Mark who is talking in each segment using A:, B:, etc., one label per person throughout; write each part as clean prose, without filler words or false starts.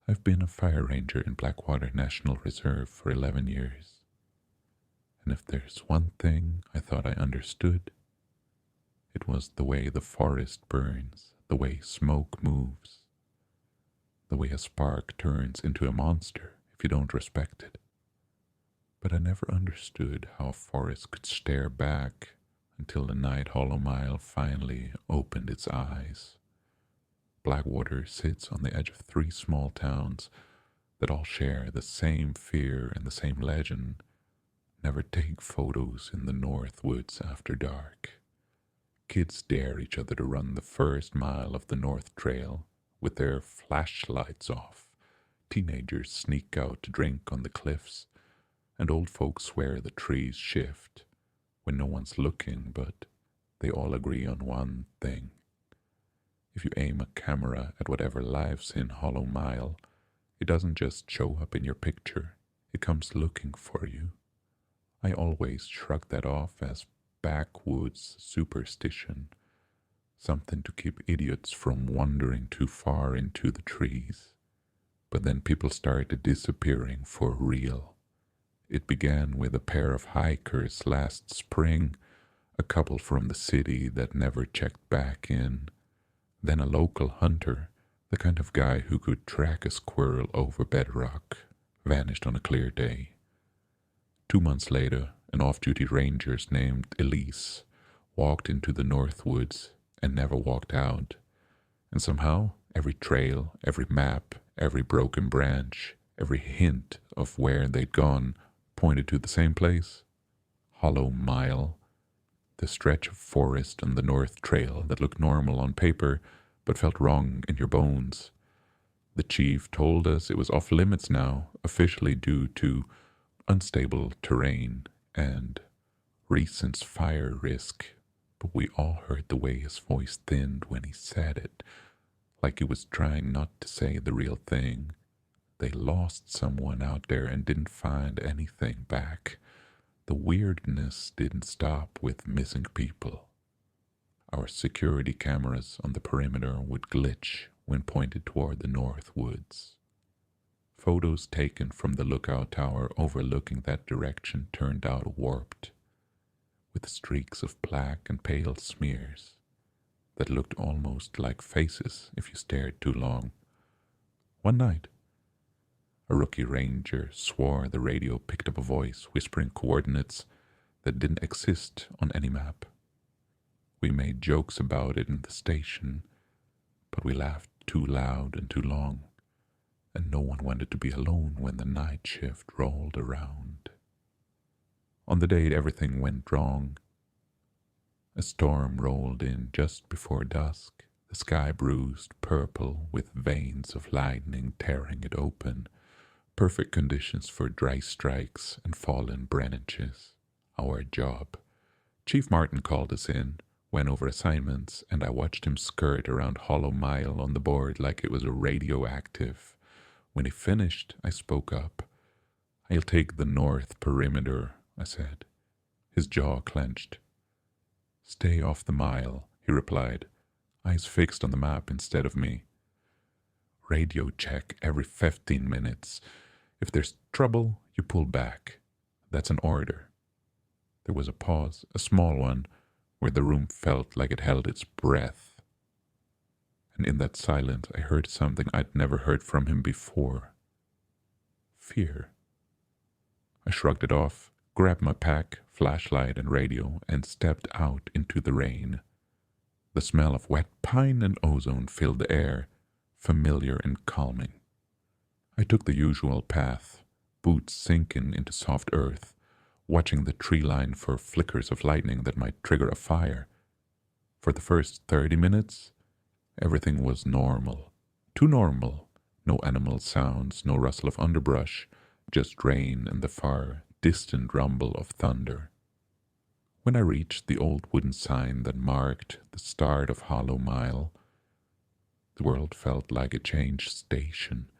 A: I've been a fire ranger in Blackwater National Reserve for 11 years, and if there's one thing I thought I understood, it was the way the forest burns, the way smoke moves, the way a spark turns into a monster if you don't respect it. But I never understood how a forest could stare back until the night Hollow Mile finally opened its eyes. Blackwater sits on the edge of three small towns that all share the same fear and the same legend. Never take photos in the North Woods after dark. Kids dare each other to run the first mile of the North Trail with their flashlights off. Teenagers sneak out to drink on the cliffs, and old folks swear the trees shift when no one's looking, but they all agree on one thing. If you aim a camera at whatever lives in Hollow Mile, it doesn't just show up in your picture, it comes looking for you. I always shrug that off as backwoods superstition, something to keep idiots from wandering too far into the trees. But then people started disappearing for real. It began with a pair of hikers last spring, a couple from the city that never checked back in. Then a local hunter, the kind of guy who could track a squirrel over bedrock, vanished on a clear day. 2 months later, an off-duty ranger named Elise walked into the North Woods and never walked out. And somehow, every trail, every map, every broken branch, every hint of where they'd gone pointed to the same place, Hollow Mile, the stretch of forest on the North Trail that looked normal on paper but felt wrong in your bones. The chief told us it was off limits now, officially due to unstable terrain and recent fire risk, but we all heard the way his voice thinned when he said it, like he was trying not to say the real thing. They lost someone out there and didn't find anything back. The weirdness didn't stop with missing people. Our security cameras on the perimeter would glitch when pointed toward the North Woods. Photos taken from the lookout tower overlooking that direction turned out warped, with streaks of black and pale smears that looked almost like faces if you stared too long. One night, a rookie ranger swore the radio picked up a voice whispering coordinates that didn't exist on any map. We made jokes about it in the station, but we laughed too loud and too long, and no one wanted to be alone when the night shift rolled around. On the day everything went wrong, a storm rolled in just before dusk, the sky bruised purple with veins of lightning tearing it open. Perfect conditions for dry strikes and fallen branches. Our job. Chief Martin called us in, went over assignments, and I watched him skirt around Hollow Mile on the board like it was a radioactive. When he finished, I spoke up. "I'll take the north perimeter," I said. His jaw clenched. "Stay off the mile," he replied, eyes fixed on the map instead of me. "Radio check every 15 minutes. If there's trouble, you pull back. That's an order." There was a pause, a small one, where the room felt like it held its breath. And in that silence, I heard something I'd never heard from him before. Fear. I shrugged it off, grabbed my pack, flashlight, and radio, and stepped out into the rain. The smell of wet pine and ozone filled the air, familiar and calming. I took the usual path, boots sinking into soft earth, watching the tree line for flickers of lightning that might trigger a fire. For the first 30 minutes, everything was normal. Too normal. No animal sounds, no rustle of underbrush, just rain and the far, distant rumble of thunder. When I reached the old wooden sign that marked the start of Hollow Mile, the world felt like a changed station.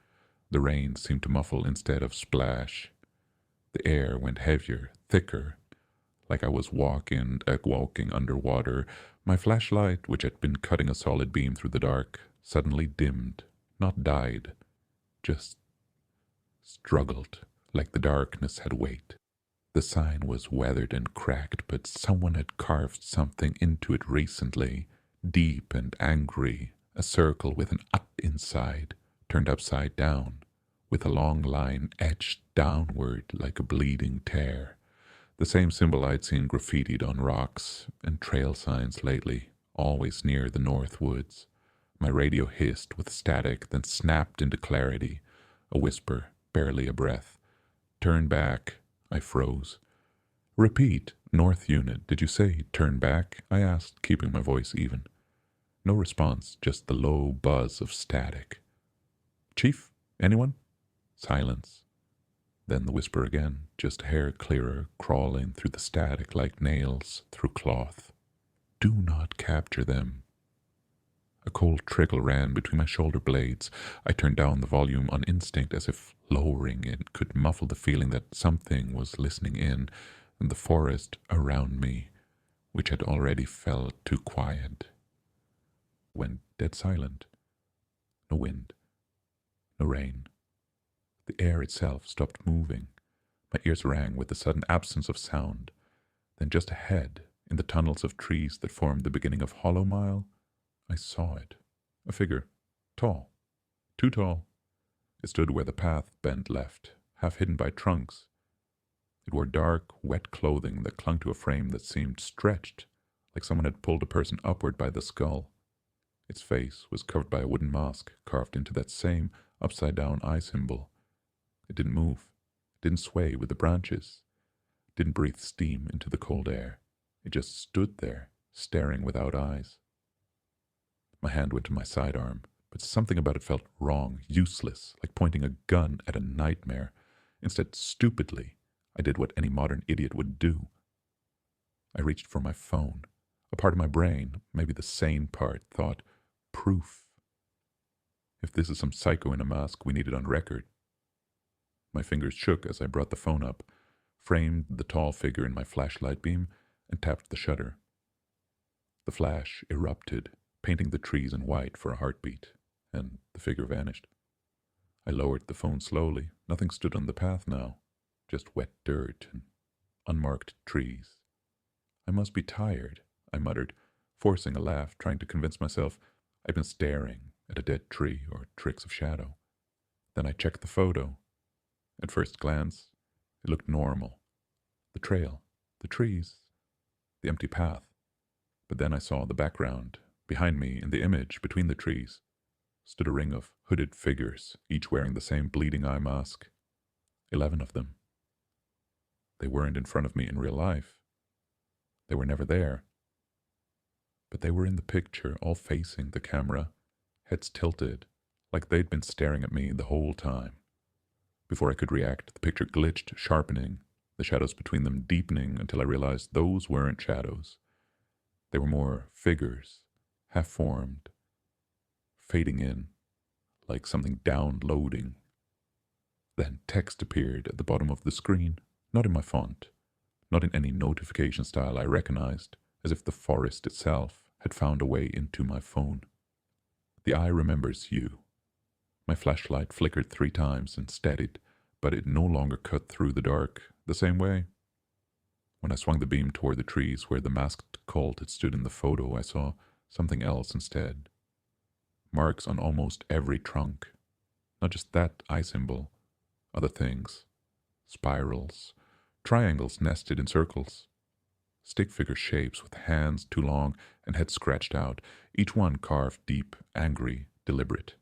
A: The rain seemed to muffle instead of splash. The air went heavier, thicker, like I was walking underwater. My flashlight, which had been cutting a solid beam through the dark, suddenly dimmed, not died, just struggled, like the darkness had weight. The sign was weathered and cracked, but someone had carved something into it recently, deep and angry, a circle with an "ut" inside, turned upside down, with a long line etched downward like a bleeding tear. The same symbol I'd seen graffitied on rocks and trail signs lately, always near the North Woods. My radio hissed with static, then snapped into clarity, a whisper, barely a breath. "Turn back." I froze. "Repeat, North Unit, did you say turn back?" I asked, keeping my voice even. No response, just the low buzz of static. "Chief? Anyone?" Silence. Then the whisper again, just hair clearer, crawling through the static like nails through cloth. "Do not capture them." A cold trickle ran between my shoulder blades. I turned down the volume on instinct, as if lowering it could muffle the feeling that something was listening in, and the forest around me, which had already felt too quiet, went dead silent. No wind, no rain. The air itself stopped moving. My ears rang with the sudden absence of sound. Then just ahead, in the tunnels of trees that formed the beginning of Hollow Mile, I saw it. A figure. Tall. Too tall. It stood where the path bent left, half hidden by trunks. It wore dark, wet clothing that clung to a frame that seemed stretched, like someone had pulled a person upward by the skull. Its face was covered by a wooden mask carved into that same upside-down eye symbol. It didn't move. It didn't sway with the branches. It didn't breathe steam into the cold air. It just stood there, staring without eyes. My hand went to my sidearm, but something about it felt wrong, useless, like pointing a gun at a nightmare. Instead, stupidly, I did what any modern idiot would do. I reached for my phone. A part of my brain, maybe the sane part, thought, proof. If this is some psycho in a mask, we need it on record. My fingers shook as I brought the phone up, framed the tall figure in my flashlight beam, and tapped the shutter. The flash erupted, painting the trees in white for a heartbeat, and the figure vanished. I lowered the phone slowly. Nothing stood on the path now, just wet dirt and unmarked trees. "I must be tired," I muttered, forcing a laugh, trying to convince myself I'd been staring at a dead tree or tricks of shadow. Then I checked the photo. At first glance, it looked normal. The trail, the trees, the empty path. But then I saw the background. Behind me, in the image, between the trees, stood a ring of hooded figures, each wearing the same bleeding eye mask. 11 of them. They weren't in front of me in real life. They were never there. But they were in the picture, all facing the camera, heads tilted, like they'd been staring at me the whole time. Before I could react, the picture glitched, sharpening, the shadows between them deepening until I realized those weren't shadows. They were more figures, half-formed, fading in, like something downloading. Then text appeared at the bottom of the screen, not in my font, not in any notification style I recognized, as if the forest itself had found a way into my phone. "The eye remembers you." My flashlight flickered 3 times and steadied, but it no longer cut through the dark the same way. When I swung the beam toward the trees where the masked cult had stood in the photo, I saw something else instead. Marks on almost every trunk. Not just that eye symbol. Other things. Spirals. Triangles nested in circles. Stick figure shapes with hands too long and heads scratched out, each one carved deep, angry, deliberate.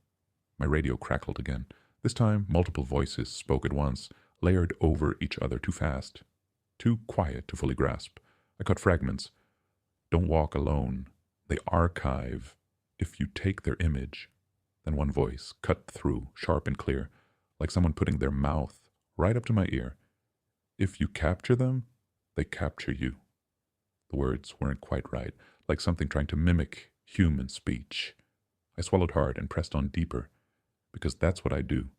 A: My radio crackled again. This time, multiple voices spoke at once, layered over each other too fast. Too quiet to fully grasp. I caught fragments. "Don't walk alone. They archive if you take their image." Then one voice cut through, sharp and clear, like someone putting their mouth right up to my ear. "If you capture them, they capture you." The words weren't quite right, like something trying to mimic human speech. I swallowed hard and pressed on deeper, because that's what I do.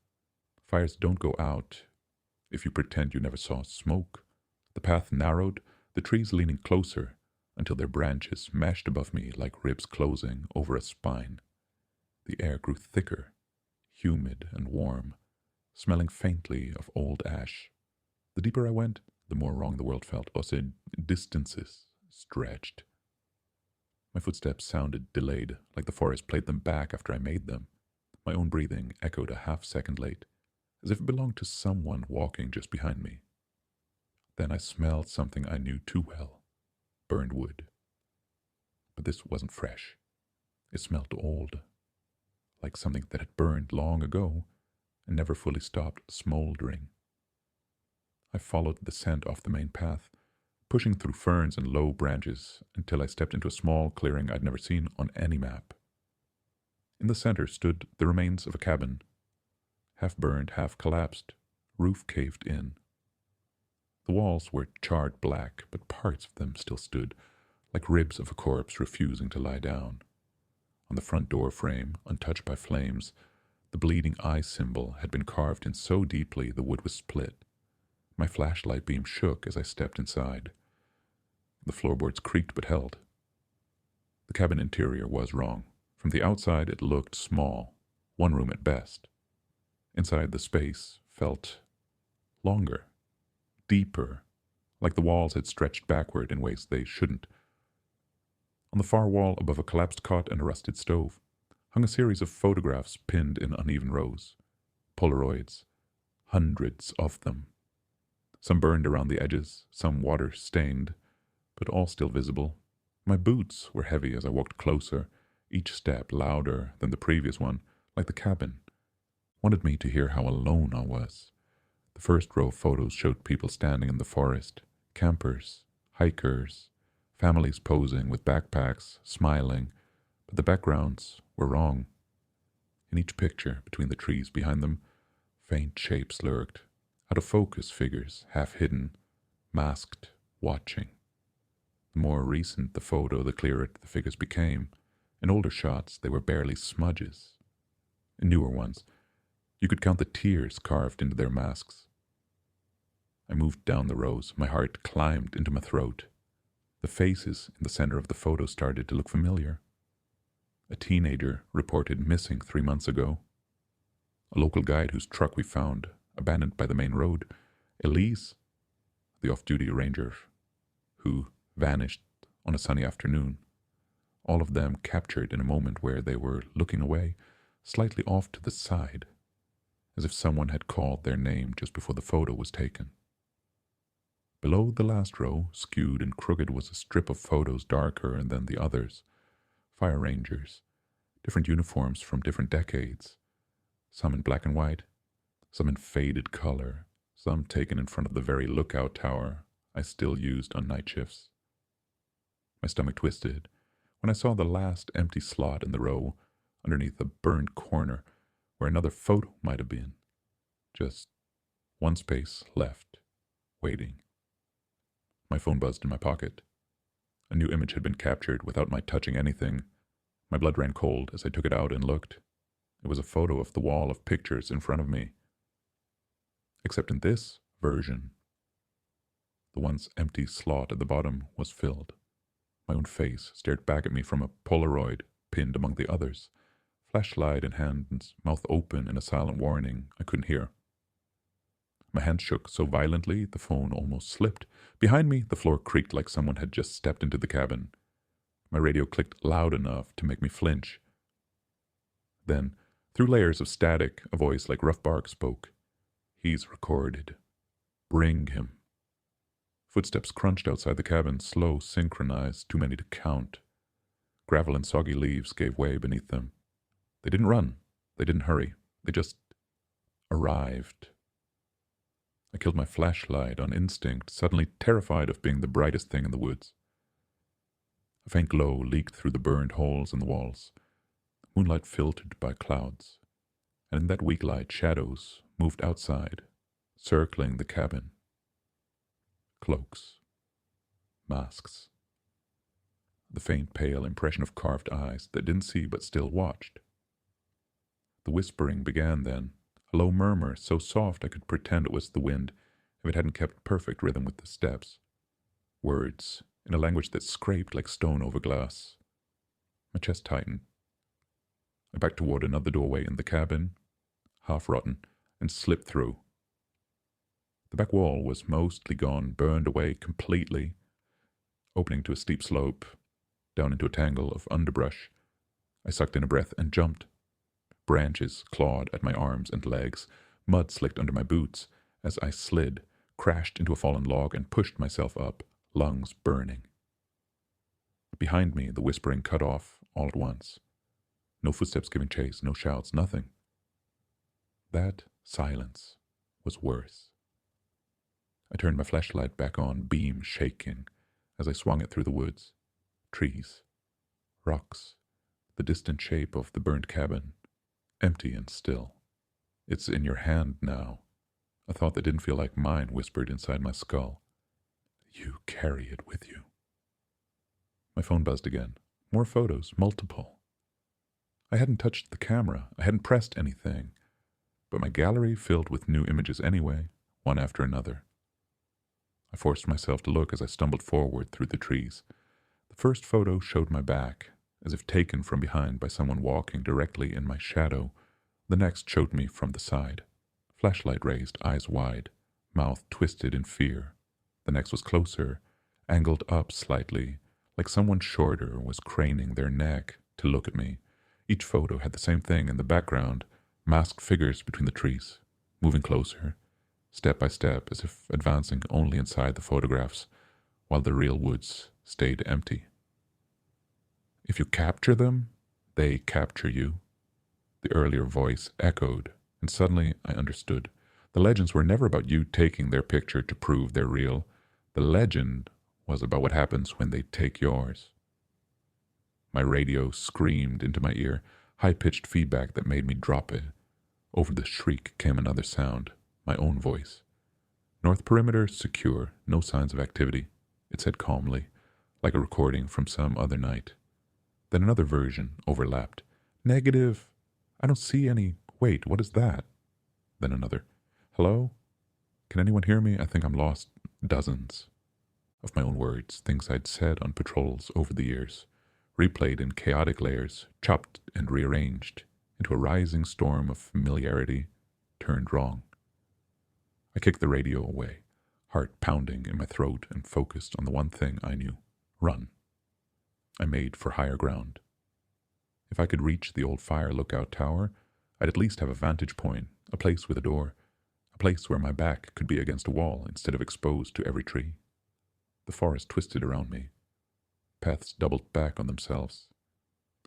A: Fires don't go out if you pretend you never saw smoke. The path narrowed, the trees leaning closer, until their branches meshed above me like ribs closing over a spine. The air grew thicker, humid and warm, smelling faintly of old ash. The deeper I went, the more wrong the world felt. Also, distances stretched. My footsteps sounded delayed, like the forest played them back after I made them. My own breathing echoed a half-second late, as if it belonged to someone walking just behind me. Then I smelled something I knew too well. Burned wood. But this wasn't fresh. It smelled old, like something that had burned long ago and never fully stopped smoldering. I followed the scent off the main path, pushing through ferns and low branches until I stepped into a small clearing I'd never seen on any map. In the center stood the remains of a cabin, half burned, half collapsed, roof caved in. The walls were charred black, but parts of them still stood, like ribs of a corpse refusing to lie down. On the front door frame, untouched by flames, the bleeding eye symbol had been carved in so deeply the wood was split. My flashlight beam shook as I stepped inside. The floorboards creaked but held. The cabin interior was wrong. From the outside it looked small, one room at best. Inside, the space felt longer, deeper, like the walls had stretched backward in ways they shouldn't. On the far wall, above a collapsed cot and a rusted stove, hung a series of photographs pinned in uneven rows. Polaroids, hundreds of them. Some burned around the edges, some water-stained, but all still visible. My boots were heavy as I walked closer, each step louder than the previous one, like the cabin wanted me to hear how alone I was. The first row of photos showed people standing in the forest, campers, hikers, families posing with backpacks, smiling, but the backgrounds were wrong. In each picture, between the trees behind them, faint shapes lurked, out of focus figures, half hidden, masked, watching. The more recent the photo, the clearer the figures became. In older shots, they were barely smudges. In newer ones, you could count the tears carved into their masks. I moved down the rows. My heart climbed into my throat. The faces in the center of the photo started to look familiar. A teenager reported missing 3 months ago. A local guide whose truck we found abandoned by the main road. Elise, the off-duty ranger, who vanished on a sunny afternoon. All of them captured in a moment where they were looking away, slightly off to the side, as if someone had called their name just before the photo was taken. Below the last row, skewed and crooked, was a strip of photos darker than the others. Fire rangers, different uniforms from different decades, some in black and white, some in faded color, some taken in front of the very lookout tower I still used on night shifts. My stomach twisted when I saw the last empty slot in the row underneath a burned corner where another photo might have been. Just one space left, waiting. My phone buzzed in my pocket. A new image had been captured without my touching anything. My blood ran cold as I took it out and looked. It was a photo of the wall of pictures in front of me. Except in this version, the once empty slot at the bottom was filled. My own face stared back at me from a Polaroid pinned among the others. Flashlight in hand, mouth open in a silent warning I couldn't hear. My hand shook so violently the phone almost slipped. Behind me, the floor creaked like someone had just stepped into the cabin. My radio clicked loud enough to make me flinch. Then, through layers of static, a voice like rough bark spoke. "He's recorded. Bring him." Footsteps crunched outside the cabin, slow, synchronized, too many to count. Gravel and soggy leaves gave way beneath them. They didn't run. They didn't hurry. They just arrived. I killed my flashlight on instinct, suddenly terrified of being the brightest thing in the woods. A faint glow leaked through the burned holes in the walls, moonlight filtered by clouds, and in that weak light shadows moved outside, circling the cabin. Cloaks. Masks. The faint pale impression of carved eyes that didn't see but still watched. The whispering began then, a low murmur so soft I could pretend it was the wind if it hadn't kept perfect rhythm with the steps. Words, in a language that scraped like stone over glass. My chest tightened. I backed toward another doorway in the cabin, half rotten, and slipped through. The back wall was mostly gone, burned away completely, opening to a steep slope, down into a tangle of underbrush. I sucked in a breath and jumped. Branches clawed at my arms and legs, mud slicked under my boots as I slid, crashed into a fallen log, and pushed myself up, lungs burning. Behind me, the whispering cut off all at once. No footsteps giving chase, no shouts, nothing. That silence was worse. I turned my flashlight back on, beam shaking, as I swung it through the woods. Trees, rocks, the distant shape of the burnt cabin, empty and still. It's in your hand now. A thought that didn't feel like mine whispered inside my skull. You carry it with you. My phone buzzed again. More photos, multiple. I hadn't touched the camera. I hadn't pressed anything. But my gallery filled with new images anyway, one after another. I forced myself to look as I stumbled forward through the trees. The first photo showed my back, as if taken from behind by someone walking directly in my shadow. The next showed me from the side. Flashlight raised, eyes wide, mouth twisted in fear. The next was closer, angled up slightly, like someone shorter was craning their neck to look at me. Each photo had the same thing in the background, masked figures between the trees, moving closer, step by step, as if advancing only inside the photographs, while the real woods stayed empty. If you capture them, they capture you. The earlier voice echoed, and suddenly I understood. The legends were never about you taking their picture to prove they're real. The legend was about what happens when they take yours. My radio screamed into my ear, high-pitched feedback that made me drop it. Over the shriek came another sound, my own voice. North perimeter secure, no signs of activity, it said calmly, like a recording from some other night. Then another version overlapped. Negative. I don't see any. Wait, what is that? Then another. Hello? Can anyone hear me? I think I'm lost. Dozens of my own words, things I'd said on patrols over the years, replayed in chaotic layers, chopped and rearranged into a rising storm of familiarity, turned wrong. I kicked the radio away, heart pounding in my throat, and focused on the one thing I knew. Run. I made for higher ground. If I could reach the old fire lookout tower, I'd at least have a vantage point, a place with a door, a place where my back could be against a wall instead of exposed to every tree. The forest twisted around me. Paths doubled back on themselves.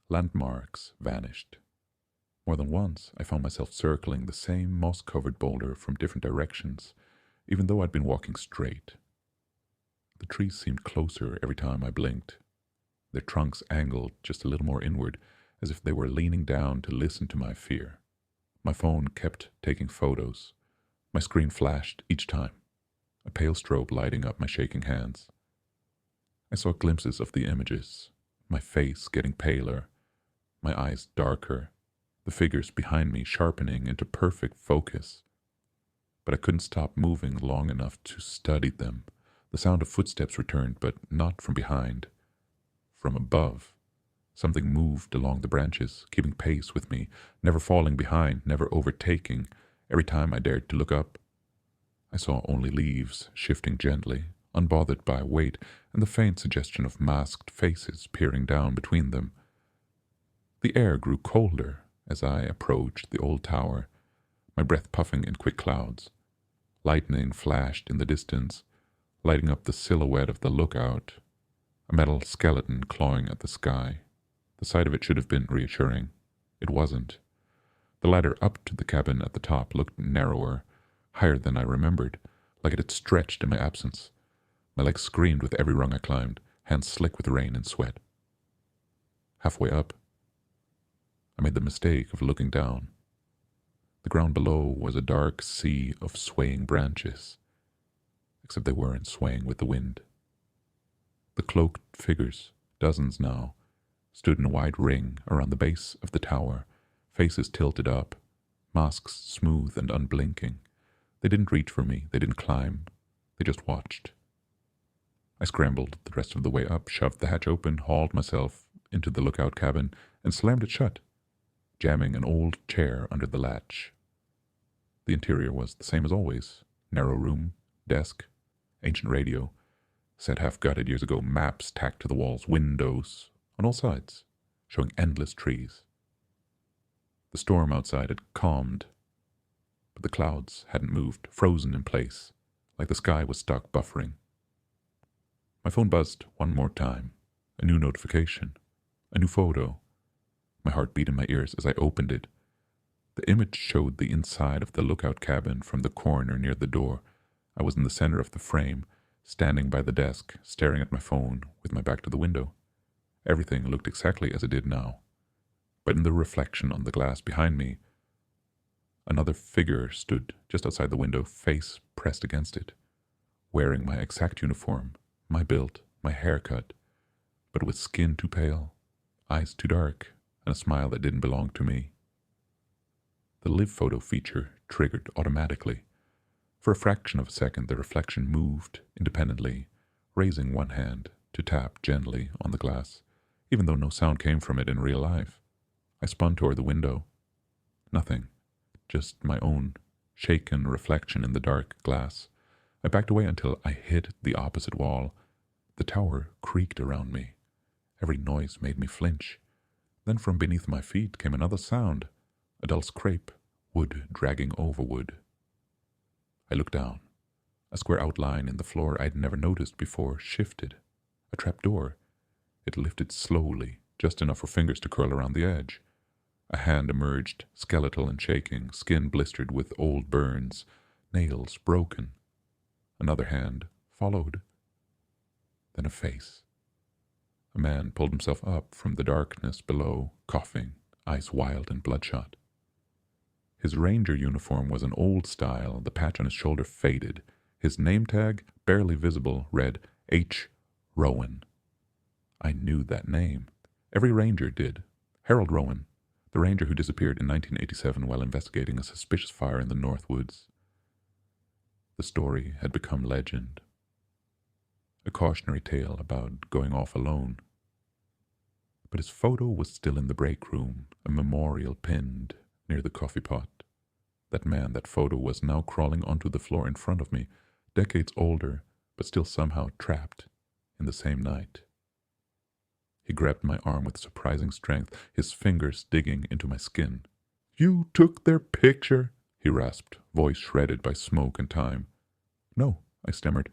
A: Landmarks vanished. More than once, I found myself circling the same moss-covered boulder from different directions, even though I'd been walking straight. The trees seemed closer every time I blinked. Their trunks angled just a little more inward, as if they were leaning down to listen to my fear. My phone kept taking photos. My screen flashed each time, a pale strobe lighting up my shaking hands. I saw glimpses of the images, my face getting paler, my eyes darker, the figures behind me sharpening into perfect focus. But I couldn't stop moving long enough to study them. The sound of footsteps returned, but not from behind. From above, something moved along the branches, keeping pace with me, never falling behind, never overtaking. Every time I dared to look up, I saw only leaves shifting gently, unbothered by weight, and the faint suggestion of masked faces peering down between them. The air grew colder as I approached the old tower, my breath puffing in quick clouds. Lightning flashed in the distance, lighting up the silhouette of the lookout, a metal skeleton clawing at the sky. The sight of it should have been reassuring. It wasn't. The ladder up to the cabin at the top looked narrower, higher than I remembered, like it had stretched in my absence. My legs screamed with every rung I climbed, hands slick with rain and sweat. Halfway up, I made the mistake of looking down. The ground below was a dark sea of swaying branches, except they weren't swaying with the wind. The cloaked figures, dozens now, stood in a wide ring around the base of the tower, faces tilted up, masks smooth and unblinking. They didn't reach for me, they didn't climb, they just watched. I scrambled the rest of the way up, shoved the hatch open, hauled myself into the lookout cabin, and slammed it shut, jamming an old chair under the latch. The interior was the same as always. Narrow room, desk, ancient radio, set half gutted years ago, maps tacked to the walls, windows on all sides, showing endless trees. The storm outside had calmed, but the clouds hadn't moved, frozen in place, like the sky was stuck buffering. My phone buzzed one more time. A new notification. A new photo. My heart beat in my ears as I opened it. The image showed the inside of the lookout cabin from the corner near the door. I was in the center of the frame, standing by the desk, staring at my phone with my back to the window. Everything looked exactly as it did now. But in the reflection on the glass behind me, another figure stood just outside the window, face pressed against it, wearing my exact uniform, my build, my haircut, but with skin too pale, eyes too dark, and a smile that didn't belong to me. The live photo feature triggered automatically. For a fraction of a second, the reflection moved independently, raising one hand to tap gently on the glass, even though no sound came from it in real life. I spun toward the window. Nothing, just my own shaken reflection in the dark glass. I backed away until I hit the opposite wall. The tower creaked around me. Every noise made me flinch. Then from beneath my feet came another sound, a dull scrape, wood dragging over wood. I looked down. A square outline in the floor I'd never noticed before shifted. A trapdoor. It lifted slowly, just enough for fingers to curl around the edge. A hand emerged, skeletal and shaking, skin blistered with old burns, nails broken. Another hand followed. Then a face. A man pulled himself up from the darkness below, coughing, eyes wild and bloodshot. His ranger uniform was an old style, the patch on his shoulder faded. His name tag, barely visible, read H. Rowan. I knew that name. Every ranger did. Harold Rowan, the ranger who disappeared in 1987 while investigating a suspicious fire in the North Woods. The story had become legend. A cautionary tale about going off alone. But his photo was still in the break room, a memorial pinned near the coffee pot. That man, that photo, was now crawling onto the floor in front of me, decades older, but still somehow trapped in the same night. He grabbed my arm with surprising strength, his fingers digging into my skin. "You took their picture?" he rasped, voice shredded by smoke and time. "No," I stammered.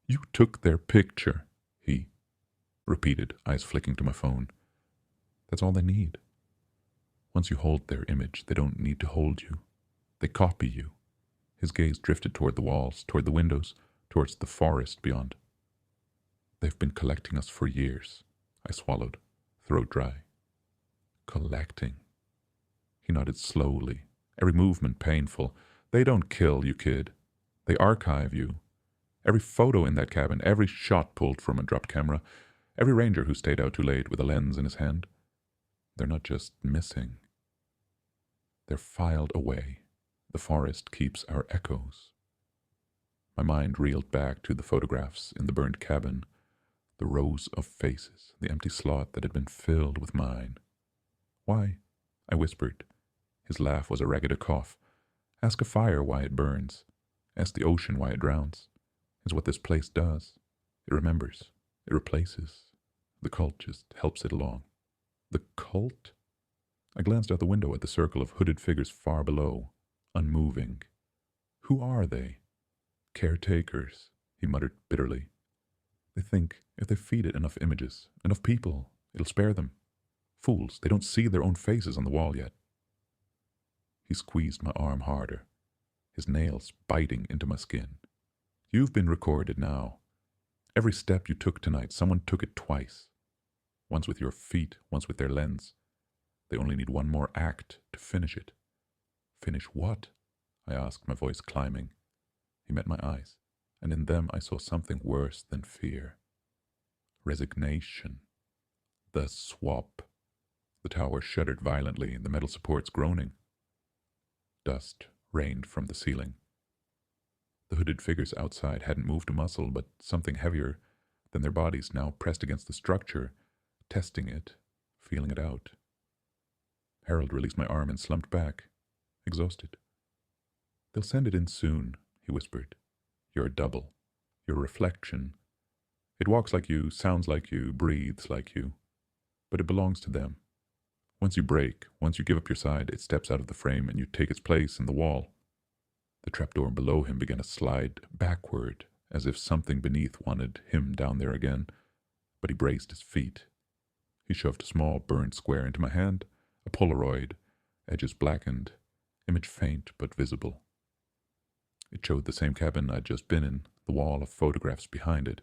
A: You took their picture," he repeated, eyes flicking to my phone. "That's all they need. Once you hold their image, they don't need to hold you. They copy you." His gaze drifted toward the walls, toward the windows, towards the forest beyond. "They've been collecting us for years," I swallowed, throat dry. "Collecting." He nodded slowly, every movement painful. "They don't kill you, kid. They archive you. Every photo in that cabin, every shot pulled from a dropped camera, every ranger who stayed out too late with a lens in his hand. They're not just missing. They're filed away. The forest keeps our echoes." My mind reeled back to the photographs in the burned cabin, the rows of faces, the empty slot that had been filled with mine. "Why?" I whispered. His laugh was a ragged cough. "Ask a fire why it burns. Ask the ocean why it drowns. It's what this place does. It remembers. It replaces. The cult just helps it along." The cult? I glanced out the window at the circle of hooded figures far below, unmoving. "Who are they?" "Caretakers," he muttered bitterly. "They think if they feed it enough images, enough people, it'll spare them. Fools, they don't see their own faces on the wall yet." He squeezed my arm harder, his nails biting into my skin. "You've been recorded now. Every step you took tonight, someone took it twice. Once with your feet, once with their lens. They only need one more act to finish it." "Finish what?" I asked, my voice climbing. He met my eyes, and in them I saw something worse than fear. Resignation. The swap. The tower shuddered violently, the metal supports groaning. Dust rained from the ceiling. The hooded figures outside hadn't moved a muscle, but something heavier than their bodies now pressed against the structure, testing it, feeling it out. Harold released my arm and slumped back, exhausted, They'll send it in soon, he whispered. You're a double. Your reflection. It walks like you, sounds like you, breathes like you. But it belongs to them. Once you break, once you give up your side, it steps out of the frame and you take its place in the wall. The trapdoor below him began to slide backward, as if something beneath wanted him down there again, but he braced his feet. He shoved a small burned square into my hand, a Polaroid, edges blackened, image faint but visible. It showed the same cabin I'd just been in, the wall of photographs behind it,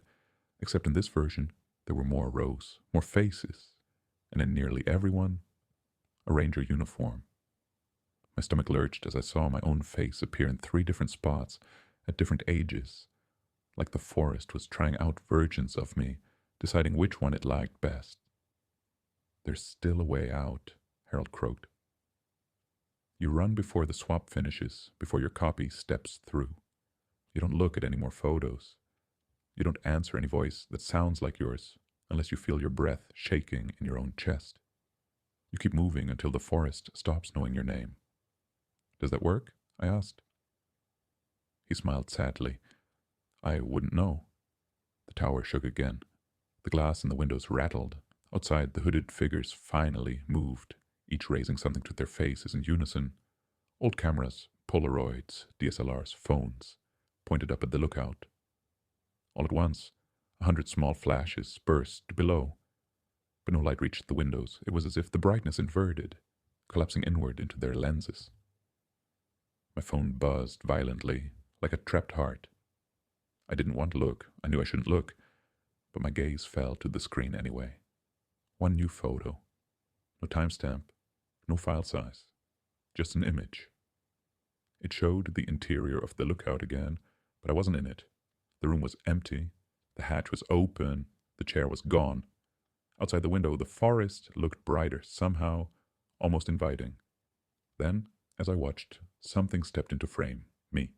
A: except in this version there were more rows, more faces, and in nearly every one, a ranger uniform. My stomach lurched as I saw my own face appear in 3 different spots at different ages, like the forest was trying out versions of me, deciding which one it liked best. There's still a way out, Harold croaked. You run before the swap finishes, before your copy steps through. You don't look at any more photos. You don't answer any voice that sounds like yours, unless you feel your breath shaking in your own chest. You keep moving until the forest stops knowing your name. Does that work? I asked. He smiled sadly. I wouldn't know. The tower shook again. The glass in the windows rattled. Outside, the hooded figures finally moved, each raising something to their faces in unison. Old cameras, Polaroids, DSLRs, phones, pointed up at the lookout. All at once, 100 small flashes burst below, but no light reached the windows. It was as if the brightness inverted, collapsing inward into their lenses. My phone buzzed violently, like a trapped heart. I didn't want to look. I knew I shouldn't look, but my gaze fell to the screen anyway. One new photo. No timestamp, no file size, just an image. It showed the interior of the lookout again, but I wasn't in it. The room was empty, the hatch was open, the chair was gone. Outside the window, the forest looked brighter, somehow almost inviting. Then, as I watched, something stepped into frame, me,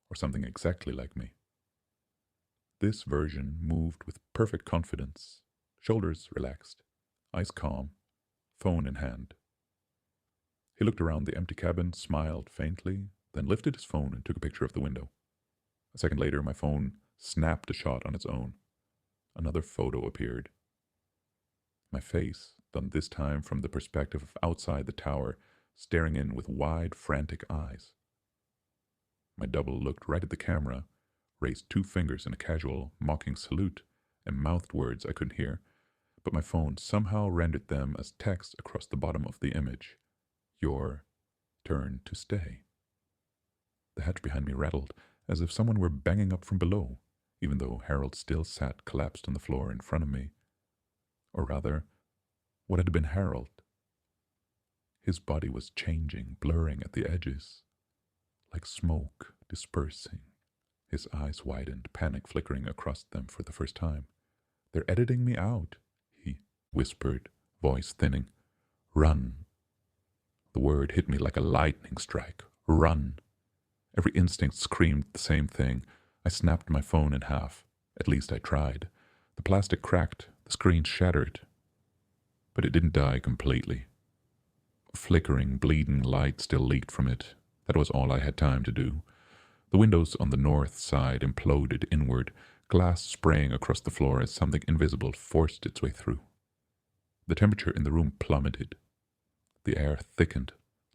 A: or something exactly like me. This version moved with perfect confidence, shoulders relaxed, eyes calm, phone in hand. He looked around the empty cabin, smiled faintly, then lifted his phone and took a picture of the window. A second later, my phone snapped a shot on its own. Another photo appeared. My face, done this time from the perspective of outside the tower, staring in with wide, frantic eyes. My double looked right at the camera, raised 2 fingers in a casual, mocking salute, and mouthed words I couldn't hear, but my phone somehow rendered them as text across the bottom of the image. Your turn to stay. The hatch behind me rattled, as if someone were banging up from below, even though Harold still sat collapsed on the floor in front of me. Or rather, what had been Harold? His body was changing, blurring at the edges, like smoke dispersing. His eyes widened, panic flickering across them for the first time. They're editing me out, he whispered, voice thinning. Run. The word hit me like a lightning strike. Run. Every instinct screamed the same thing. I snapped my phone in half. At least I tried. The plastic cracked, the screen shattered. But it didn't die completely. A flickering, bleeding light still leaked from it. That was all I had time to do. The windows on the north side imploded inward, glass spraying across the floor as something invisible forced its way through. The temperature in the room plummeted. The air thickened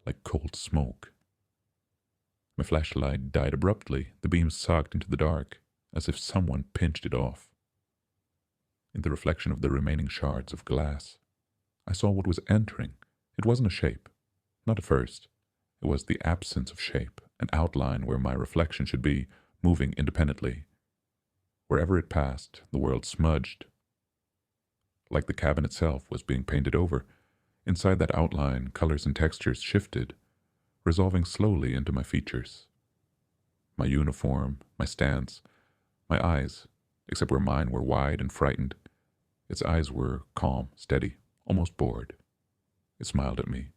A: like cold smoke. My flashlight died abruptly, the beam sucked into the dark, as if someone pinched it off. In the reflection of the remaining shards of glass, I saw what was entering. It wasn't a shape. Not at first. It was the absence of shape, an outline where my reflection should be, moving independently. Wherever it passed, the world smudged. Like the cabin itself was being painted over. Inside that outline, colors and textures shifted, resolving slowly into my features. My uniform, my stance, my eyes, except where mine were wide and frightened. Its eyes were calm, steady, almost bored. It smiled at me,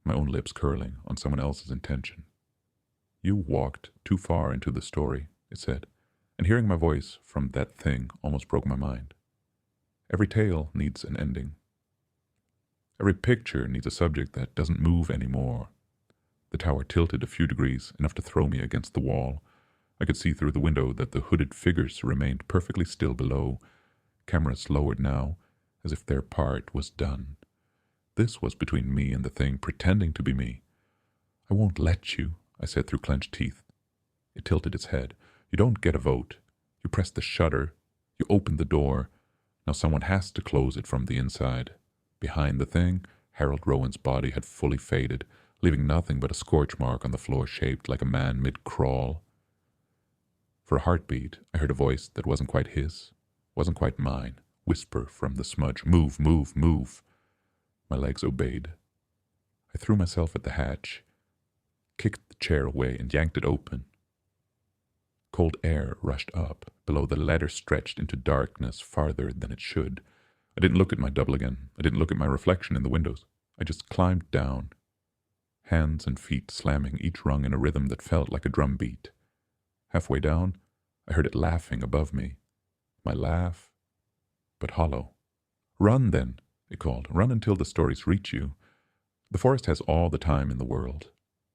A: my own lips curling on someone else's intention. You walked too far into the story, it said, and hearing my voice from that thing almost broke my mind. Every tale needs an ending. Every picture needs a subject that doesn't move anymore, The tower tilted a few degrees, enough to throw me against the wall. I could see through the window that the hooded figures remained perfectly still below, cameras lowered now, as if their part was done. This was between me and the thing pretending to be me. "I won't let you," I said through clenched teeth. It tilted its head. "You don't get a vote. You press the shutter. You open the door. Now someone has to close it from the inside." Behind the thing, Harold Rowan's body had fully faded, leaving nothing but a scorch mark on the floor shaped like a man mid-crawl. For a heartbeat, I heard a voice that wasn't quite his, wasn't quite mine, whisper from the smudge, "Move, move, move." My legs obeyed. I threw myself at the hatch, kicked the chair away, and yanked it open. Cold air rushed up. Below, the ladder stretched into darkness farther than it should. I didn't look at my double again. I didn't look at my reflection in the windows. I just climbed down, hands and feet slamming each rung in a rhythm that felt like a drum beat. Halfway down, I heard it laughing above me. My laugh, but hollow. "Run, then," it called. "Run until the stories reach you. The forest has all the time in the world."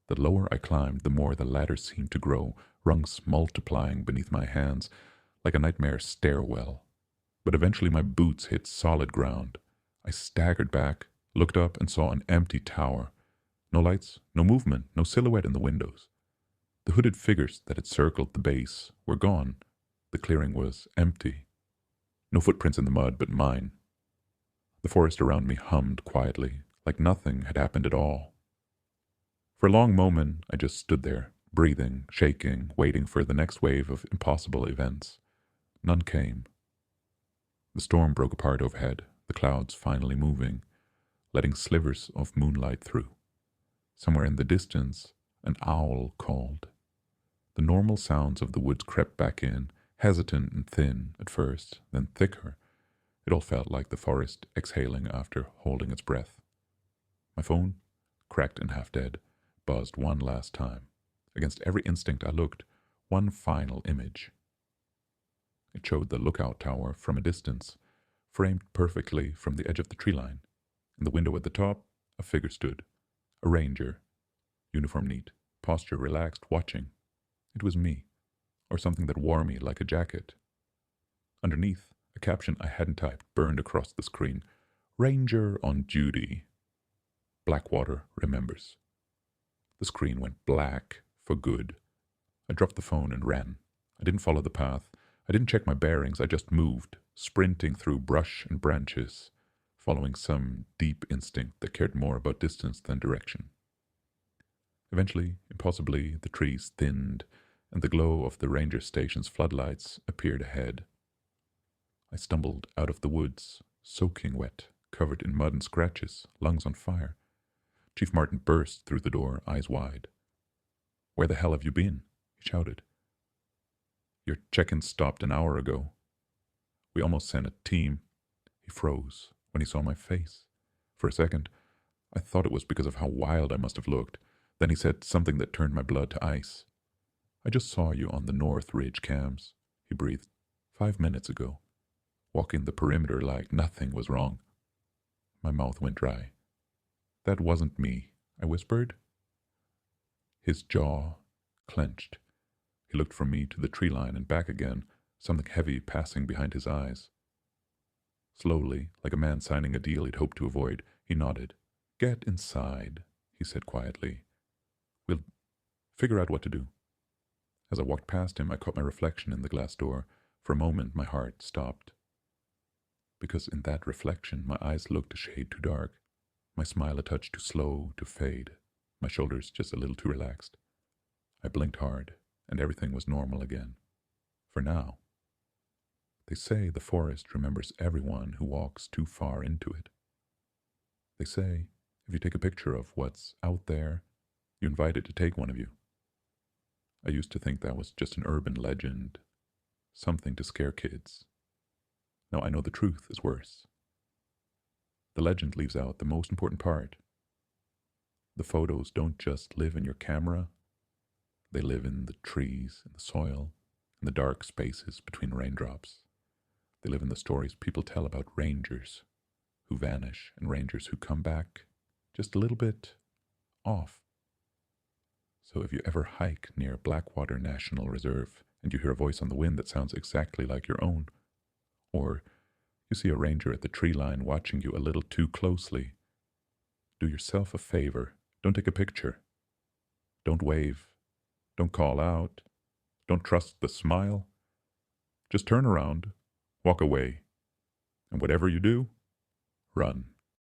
A: The lower I climbed, the more the ladder seemed to grow, rungs multiplying beneath my hands, like a nightmare stairwell. But eventually my boots hit solid ground. I staggered back, looked up, and saw an empty tower. No lights, no movement, no silhouette in the windows. The hooded figures that had circled the base were gone. The clearing was empty. No footprints in the mud but mine. The forest around me hummed quietly, like nothing had happened at all. For a long moment, I just stood there, breathing, shaking, waiting for the next wave of impossible events. None came. The storm broke apart overhead, the clouds finally moving, letting slivers of moonlight through. Somewhere in the distance, an owl called. The normal sounds of the woods crept back in, hesitant and thin at first, then thicker. It all felt like the forest exhaling after holding its breath. My phone, cracked and half dead, buzzed one last time. Against every instinct I looked, one final image. It showed the lookout tower from a distance, framed perfectly from the edge of the tree line. In the window at the top, a figure stood. A ranger. Uniform neat, posture relaxed, watching. It was me, or something that wore me like a jacket. Underneath, a caption I hadn't typed burned across the screen. "Ranger on duty. Blackwater remembers." The screen went black for good. I dropped the phone and ran. I didn't follow the path. I didn't check my bearings. I just moved, sprinting through brush and branches, following some deep instinct that cared more about distance than direction. Eventually, impossibly, the trees thinned, and the glow of the ranger station's floodlights appeared ahead. I stumbled out of the woods, soaking wet, covered in mud and scratches, lungs on fire. Chief Martin burst through the door, eyes wide. "Where the hell have you been?" he shouted. "Your check-in stopped an hour ago. We almost sent a team." He froze when he saw my face. For a second, I thought it was because of how wild I must have looked. Then he said something that turned my blood to ice. "I just saw you on the North Ridge cams," he breathed, 5 minutes ago, walking the perimeter like nothing was wrong." My mouth went dry. "That wasn't me," I whispered. His jaw clenched. He looked from me to the tree line and back again, something heavy passing behind his eyes. Slowly, like a man signing a deal he'd hoped to avoid, he nodded. "Get inside," he said quietly. "We'll figure out what to do." As I walked past him, I caught my reflection in the glass door. For a moment, my heart stopped. Because in that reflection, my eyes looked a shade too dark, my smile a touch too slow to fade, my shoulders just a little too relaxed. I blinked hard, and everything was normal again. For now. They say the forest remembers everyone who walks too far into it. They say if you take a picture of what's out there, you invite it to take one of you. I used to think that was just an urban legend, something to scare kids. Now I know the truth is worse. The legend leaves out the most important part. The photos don't just live in your camera. They live in the trees, in the soil, in the dark spaces between raindrops. They live in the stories people tell about rangers who vanish and rangers who come back just a little bit off. So if you ever hike near Blackwater National Reserve and you hear a voice on the wind that sounds exactly like your own, or you see a ranger at the tree line watching you a little too closely, do yourself a favor. Don't take a picture. Don't wave. Don't call out. Don't trust the smile. Just turn around, walk away, and whatever you do, run.